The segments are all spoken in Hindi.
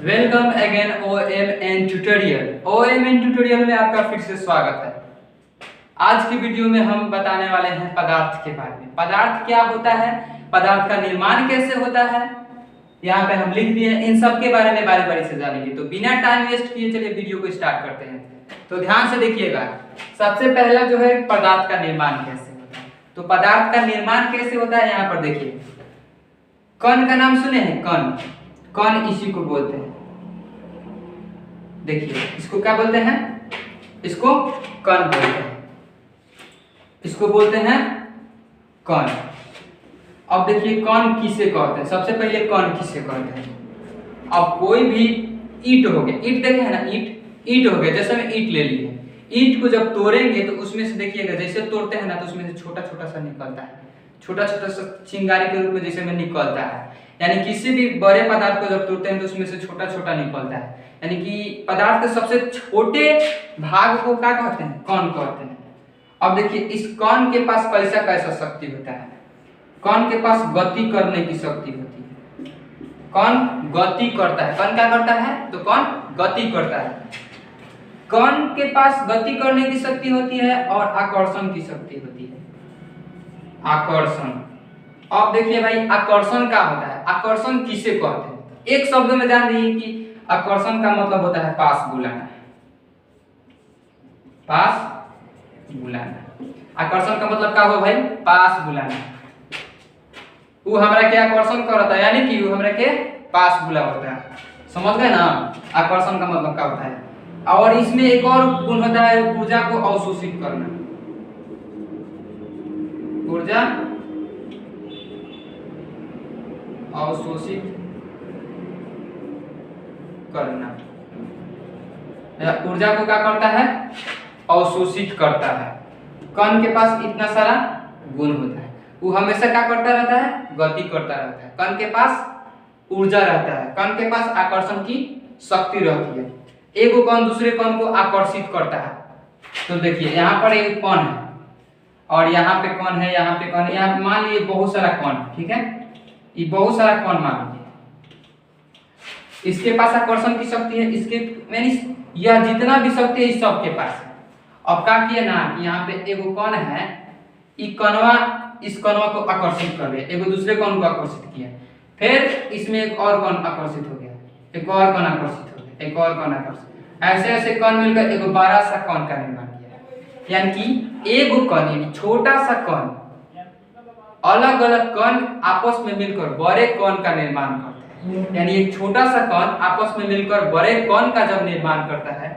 Welcome again OMN tutorial. OMN tutorial में आपका फिर से स्वागत है। आज की वीडियो में हम बताने वाले हैं पदार्थ के बारे में। पदार्थ क्या होता है, पदार्थ का निर्माण कैसे होता है, यहाँ पे हम लिख दिए। इन सब के बारे में बारी बारी से जानेंगे। तो बिना टाइम वेस्ट किए चलिए वीडियो को स्टार्ट करते हैं। तो ध्यान से देखिएगा, सबसे पहला जो है पदार्थ का निर्माण कैसे होता है। तो पदार्थ का निर्माण कैसे होता है, यहाँ पर देखिए कण का नाम सुने हैं। कण कण इसी को बोलते हैं। देखिए इसको क्या बोलते हैं, इसको कण बोलते हैं, इसको बोलते हैं कण। अब देखिए कण किसे कहते हैं। सबसे पहले कण किसे कहते हैं। अब कोई भी ईंट हो गया, ईंट देखे हैं ना, ईंट हो गया। जैसे मैं ईंट ले लिए, ईंट को जब तोड़ेंगे तो उसमें से देखिएगा, जैसे तोड़ते हैं ना तो उसमें से छोटा छोटा सा निकलता है, छोटा छोटा सा चिंगारी के रूप में जैसे में निकलता है। यानी किसी भी बड़े पदार्थ को जब तोड़ते हैं तो उसमें से छोटा छोटा निकलता है। यानी कि पदार्थ के सबसे छोटे भाग को क्या कहते हैं, कण कहते हैं। अब देखिए इस कण के पास कैसा कैसा शक्ति होता है। कण के पास गति करने की शक्ति होती है। कण गति करता है। कण क्या करता है, तो कण गति करता है। कण के पास गति करने की शक्ति होती है और आकर्षण की शक्ति होती है। आकर्षण। अब देखिए भाई आकर्षण क्या होता है, आकर्षण किसे कहते हैं। एक शब्द में जान लीजिए कि आकर्षण का मतलब होता है पास बुलाना। पास बुलाना, आकर्षण का मतलब क्या हो भाई, पास बुलाना। वो हमरा के आकर्षण करता है, यानी कि वो हमरा के पास बुलाता है। समझ गए ना, आकर्षण का मतलब क्या होता है। और इसमें एक और गुण होता है, ऊर्जा को अवशोषित करना। ऊर्जा अवशोषित करना। ऊर्जा को क्या करता है, अवशोषित करता है। कण के पास इतना सारा गुण होता है। वो हमेशा क्या करता रहता है, गति करता रहता है। कण के पास ऊर्जा रहता है, कण के पास आकर्षण की शक्ति रहती है। एक कण दूसरे कण को आकर्षित करता है। तो देखिए यहाँ पर एक कण है और यहाँ पे कण है, यहाँ पे कण है। यहाँ मान लीजिए बहुत सारा कण, ठीक है, ये बहुत सारा कण मान लीजिए। इसके पास आकर्षण की शक्ति है, इसके यानी यह जितना भी शक्ति है इस सब के पास है। अब क्या किया ना कि यहाँ पे एगो कण है, कणवा इस कणवा को आकर्षित कर दिया, एगो दूसरे कण को आकर्षित किया, फिर इसमें एक और कण आकर्षित हो गया, एक और कण आकर्षित हो गया, एक और कण आकर्षित। ऐसे ऐसे कण मिलकर एक बड़ा सा कण का निर्माण किया। यानी कि एगो कण यानी छोटा सा कण, अलग अलग कण आपस में मिलकर बड़े कण का निर्माण करते हैं। यानी एक छोटा सा कण आपस में मिलकर बड़े कण का जब निर्माण करता है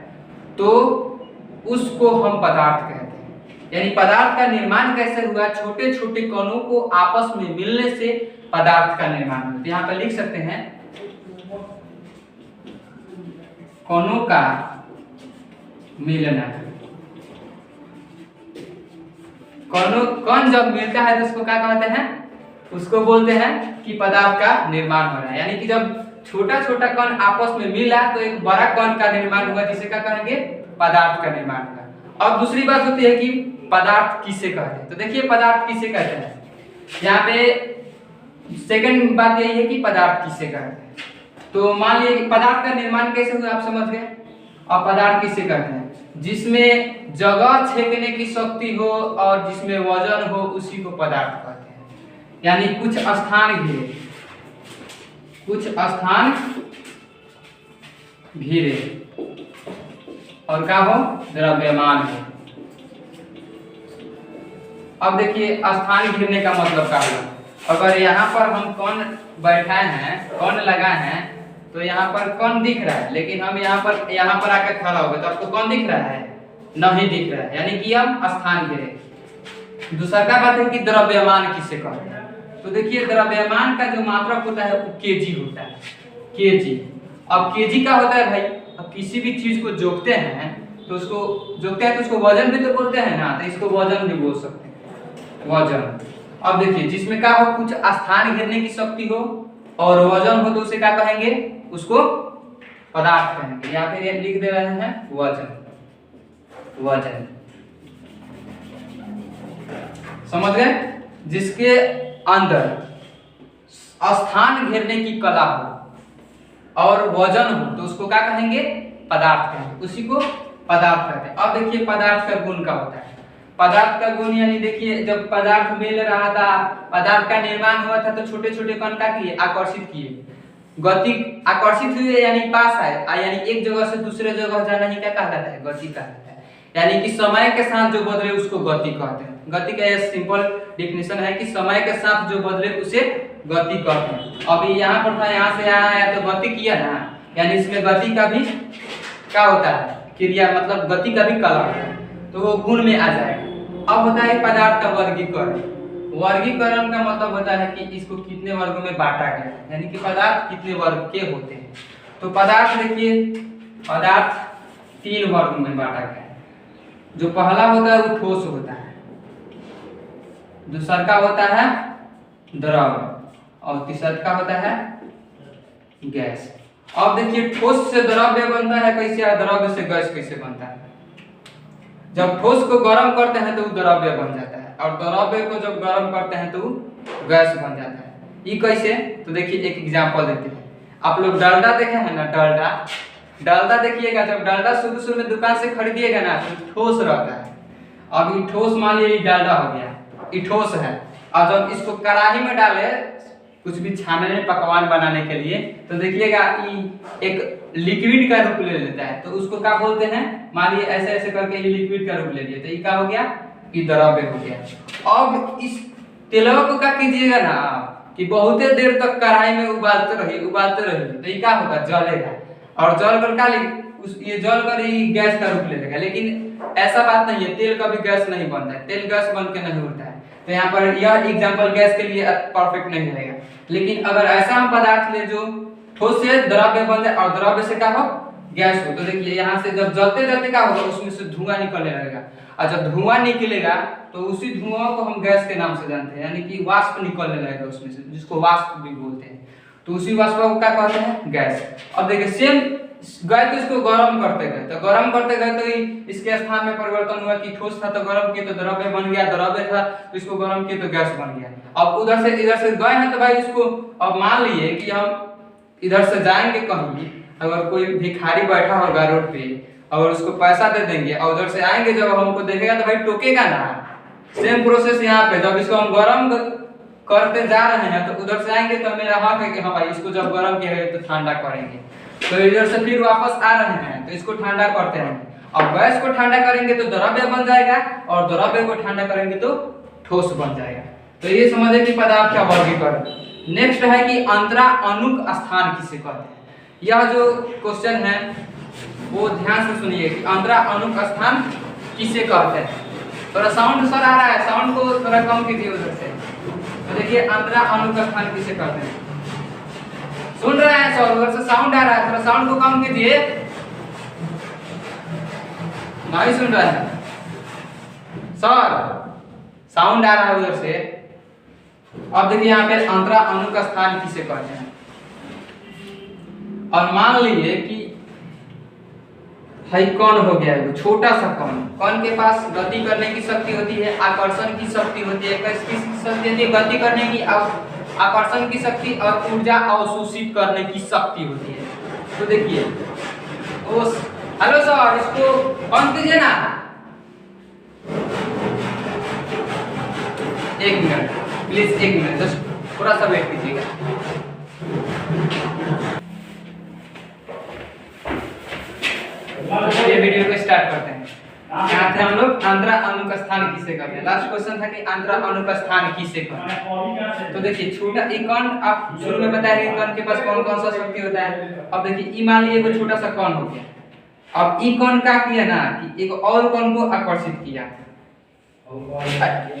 तो उसको हम पदार्थ कहते हैं। यानी पदार्थ का निर्माण कैसे हुआ, छोटे छोटे कणों को आपस में मिलने से पदार्थ का निर्माण होता है। यहाँ पर लिख सकते हैं कणों का मिलना। कण जब मिलता है तो उसको क्या कहते हैं, उसको बोलते हैं कि पदार्थ का निर्माण हो रहा है। यानी कि जब छोटा छोटा कण आपस में मिला तो एक बड़ा कण का निर्माण हुआ, जिसे क्या कहेंगे, पदार्थ का निर्माण हुआ। अब दूसरी बात होती है कि पदार्थ किसे कहते हैं। तो देखिए पदार्थ किसे कहते हैं, यहाँ पे सेकंड बात यही है कि पदार्थ किसे कहते हैं। तो मान लीजिए पदार्थ का निर्माण कैसे हुआ, आप समझ गए। और पदार्थ किसे कहते हैं, जिसमें जगह छेकने की शक्ति हो और जिसमें वजन हो, उसी को पदार्थ कहते हैं। यानी कुछ स्थान घिरे, कुछ स्थान घिरे और क्या हो, द्रव्यमान हो। अब देखिए स्थान घिरने का मतलब क्या हुआ। अगर यहाँ पर हम कण बैठाए हैं, कण लगाए हैं, तो यहाँ पर कण दिख रहा है, लेकिन हम यहाँ पर आकर खड़ा हो गए तो आपको कण दिख रहा है, नहीं दिख रहा है। यानी कि हम स्थान घिरे। दूसरा क्या बात है कि द्रव्यमान किसे कहते हैं। तो देखिए द्रव्यमान का जो मात्रक होता है वो केजी होता है, केजी। अब केजी का होता है भाई, अब किसी भी चीज को जोखते हैं तो उसको जोखते हैं तो उसको वजन भी तो बोलते हैं ना, तो इसको वजन भी बोल सकते हैं, वजन। अब देखिए जिसमें क्या हो, कुछ स्थान घेरने की शक्ति हो और वजन हो, तो उसे क्या कहेंगे, उसको पदार्थ कहेंगे। या फिर ये लिख दे रहे हैं वजन, वजन। समझ गए। जिसके अंदर स्थान घेरने की कला हो, और वजन हो तो उसको क्या कहेंगे? पदार्थ कहेंगे, उसी को पदार्थ कहते हैं। अब देखिए पदार्थ का गुण क्या होता है। पदार्थ का गुण यानी देखिए जब पदार्थ मिल रहा था, पदार्थ का निर्माण हुआ था तो छोटे छोटे कण क्या किए? आकर्षित किए, गति आकर्षित हुए यानी पास आए, यानी एक जगह से दूसरे जगह जाना ही क्या कहा जाता है? गति कहा जाता है। यानी कि समय के साथ जो बदले उसको गति कहते हैं। गति का यह सिंपल डेफिनेशन है कि समय के साथ जो बदले उसे गति कहते हैं। अभी यहाँ पर था, यहाँ से यहाँ आया तो गति किया ना, यानी इसमें गति का भी क्या होता है? क्रिया, मतलब गति का भी कला होता है, तो वो गुण में आ जाएगा। अब होता है पदार्थ का वर्गीकरण। वर्गीकरण का मतलब होता है कि इसको कितने वर्गों में बांटा गया है, यानी कि पदार्थ कितने वर्ग के होते हैं। तो पदार्थ देखिए, पदार्थ 3 वर्ग में बांटा गया है। जो पहला होता है वो ठोस होता है, दूसरा का होता है द्रव, और तीसरा का होता है गैस। अब देखिए ठोस से द्रव्य बनता है कैसे, और द्रव्य से गैस कैसे बनता है। जब ठोस को गर्म करते हैं तो वो द्रव्य बन जाता है, और द्रव्य को जब गर्म करते हैं तो गैस बन जाता है। ये कैसे? तो देखिए एक एग्जांपल देते हैं। आप लोग डालडा देखे हैं ना, डालडा देखिएगा, जब डालडा शुरू में दुकान से खरीदिएगा ना तो ठोस रहता है। अब ये ठोस मान लीजिए डालडा हो गया, ये ठोस है, और जब इसको कढ़ाई में डाले कुछ भी छानने पकवान बनाने के लिए तो देखिएगा ये एक लिक्विड का रूप ले लेता है, तो उसको क्या बोलते हैं? मान लीजिए ऐसे ऐसे करके ये लिक्विड का रूप ले लिया तो ये क्या हो गया? ये द्रव्य हो गया। अब इस तेलवा को क्या कीजिएगा ना कि बहुत देर तक कढ़ाई में उबालते रहिए तो ये क्या होगा? जलेगा, और जल कर क्या ये जल कर ही गैस का रूप ले लेगा। लेकिन ऐसा बात नहीं है, तेल कभी गैस नहीं बनता है, तेल गैस बन के नहीं उठता है। तो यहाँ पर यह एग्जांपल गैस के लिए परफेक्ट नहीं रहेगा। लेकिन अगर ऐसा हम पदार्थ ले जो ठोस से द्रव्य बन जाए और द्रव्य से क्या हो? गैस हो, तो देखिए यहाँ से जब जलते जलते क्या होगा? उसमें से धुआं निकलने लगेगा, और जब धुआं निकलेगा तो उसी धुआं को हम गैस के नाम से जानते हैं, यानी कि वाष्प निकलने लगेगा उसमें से, जिसको वाष्प भी बोलते हैं। तो उसी वाष्प को क्या कहते हैं? गैस। अब देखिए सेम गए तो इसको गर्म करते गए तो इसके स्थान में परिवर्तन हुआ कि ठोस था तो गर्म किए तो द्रव्य बन गया, द्रव्य था तो इसको गर्म किए तो गैस बन गया। अब उधर से इधर से गए हैं तो भाई इसको, अब मान लिए कि हम इधर से जाएंगे कहीं, अगर कोई भिखारी बैठा होगा रोड पे, अगर उसको पैसा दे देंगे और उधर से आएंगे, जब हमको देखेगा तो भाई टोकेगा ना। सेम प्रोसेस यहाँ पे, जब इसको हम गर्म करते जा रहे हैं तो उधर से आएंगे तो मेरा हक है कि हाँ भाई इसको जब गर्म किया तो ठंडा करेंगे। तो इधर से फिर वापस आ रहे हैं तो इसको ठंडा करते रहेंगे, और गैस को ठंडा करेंगे तो द्रव्य बन जाएगा, और द्रव्य को ठंडा करेंगे तो ठोस बन जाएगा। तो ये समझे कि पदार्थ का वर्गीकरण। नेक्स्ट है कि अंतरा अणुक स्थान किसे कहते हैं। यह जो क्वेश्चन है वो ध्यान से सुनिए कि अंतरा अणुक स्थान किसे कहते हैं। थोड़ा साउंड सर आ रहा है, साउंड को थोड़ा कम कीजिए उधर से। तो देखिए अंतरा अणुक स्थान किसे कहते हैं, सुन रहे हैं सर? उधर से साउंड आ रहा है, थोड़ा साउंड को कम कीजिए, नहीं सुन रहे हैं सर, साउंड आ रहा है उधर से। अब देखिए यहाँ पे अंतरा अणुक स्थान किसे कहते हैं। और मान लीजिए कि हाई कण हो गया है, छोटा सा कण के पास गति करने की शक्ति होती है, आकर्षण की शक्ति होती है, किसकी शक्ति होती है? गति करने की, आकर्षण की शक्ति, और ऊर्जा अवशोषित करने की शक्ति होती है। तो देखिए हेलो सर, इसको बंद कीजिए ना, 1 मिनट प्लीज, 1 मिनट जस्ट थोड़ा सा वेट कीजिएगा। ये वीडियो को स्टार्ट करते हैं। यहाँ थे हम लोग अंतरा अणुक स्थान किसे कहते हैं। लास्ट क्वेश्चन था कि अंतरा अणुक स्थान किसे कहते हैं। तो देखिए छोटा एक कण, आप शुरू में बताया कि कण के पास कौन कौन सा शक्ति होता है। अब देखिए ई मान लीजिए वो छोटा सा कण हो गया, अब ई कण क्या किया ना कि एक और कण को आकर्षित किया,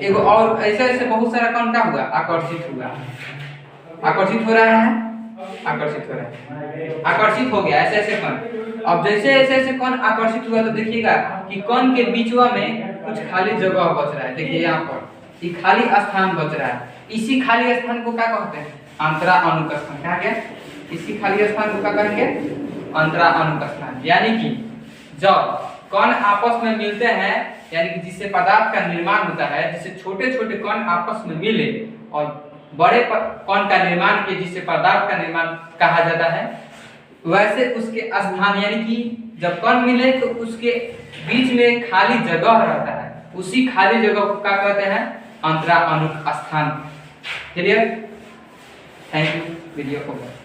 एक और ऐसे ऐसे बहुत सारा कण क्या हुआ? आकर्षित हुआ, आकर्षित हो रहा है, आकर्षित हो रहा है, आकर्षित हो गया ऐसे ऐसे कण। अब जैसे ऐसे ऐसे कण आकर्षित हुआ तो देखिएगा कि कण के बीचवा में कुछ खाली जगह बच रहा है। देखिए यहाँ पर ये खाली स्थान बच रहा है, इसी खाली स्थान को क्या कहते हैं? अंतरा अणुक स्थान। क्या क्या? इसी खाली स्थान को क्या कहेंगे? अंतरा अणुक स्थान। यानी कि जब कण आपस में मिलते हैं, यानी कि जिससे पदार्थ का निर्माण होता है, जिससे छोटे छोटे कण आपस में मिले और बड़े कण का निर्माण किए, जिससे पदार्थ का निर्माण कहा जाता है, वैसे उसके स्थान यानी कि जब कण मिले तो उसके बीच में खाली जगह रहता है, उसी खाली जगह को क्या कहते हैं? अंतरानुक स्थान। Clear? Thank you. Video over.